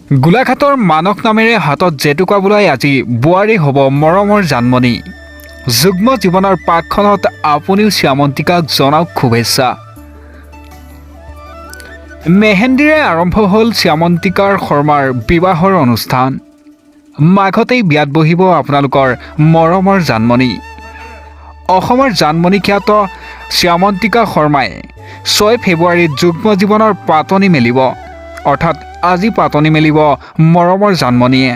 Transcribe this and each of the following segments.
গোলাঘাটৰ মানস নামেৰে হাতত জেতুকা বোলাই আজি বোৱাৰী হ'ব মৰমৰ জানমণি। যুগ্ম জীৱনৰ পাকখনত আপুনিও শ্যামন্তিকাক জনাওক শুভেচ্ছা। মেহেন্দিৰে আৰম্ভ হ'ল শ্যামন্তিকাৰ শৰ্মাৰ বিবাহৰ অনুষ্ঠান। মাঘতেই বিয়াত বহিব আপোনালোকৰ মৰমৰ জানমণি। অসমৰ জানমণি খ্যাত শ্যামন্তিকা শৰ্মাই 6 ফেব্ৰুৱাৰীত যুগ্ম জীৱনৰ পাতনি মেলিব। অৰ্থাৎ আজি পাতনি মেলিব মৰমৰ জানমণিয়ে।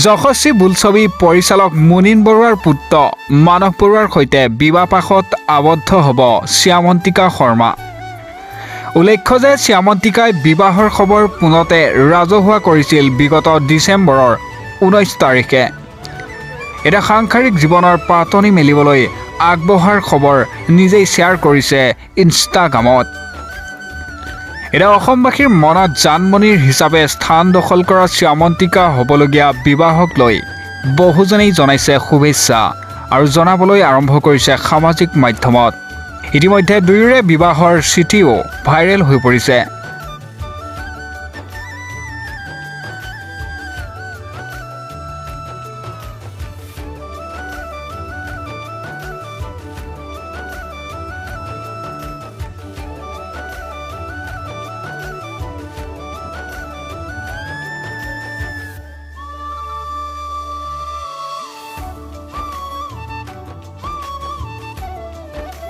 যশস্বী বোলছবি পৰিচালক মুনীন বৰুৱাৰ পুত্ৰ মানস বৰুৱাৰ সৈতে বিবাহপাশত আবদ্ধ হ'ব শ্যামন্তিকা শৰ্মা। উল্লেখ্য যে শ্যামন্তিকাই বিবাহৰ খবৰ পোনতে ৰাজহুৱা কৰিছিল বিগত ডিচেম্বৰৰ 19 তাৰিখে। এটা সাংসাৰিক জীৱনৰ পাতনি মেলিবলৈ আগবঢ়াৰ খবৰ নিজেই শ্বেয়াৰ কৰিছে ইনষ্টাগ্ৰামত। এতিয়া অসমবাসীৰ মনত জানমণিৰ হিচাপে স্থান দখল কৰা শ্যামন্তিকা হ'বলগীয়া বিবাহক লৈ বহুজনেই জনাইছে শুভেচ্ছা আৰু জনাবলৈ আৰম্ভ কৰিছে সামাজিক মাধ্যমত। ইতিমধ্যে দুয়োৰে বিবাহৰ চিঠিও ভাইৰেল হৈ পৰিছে।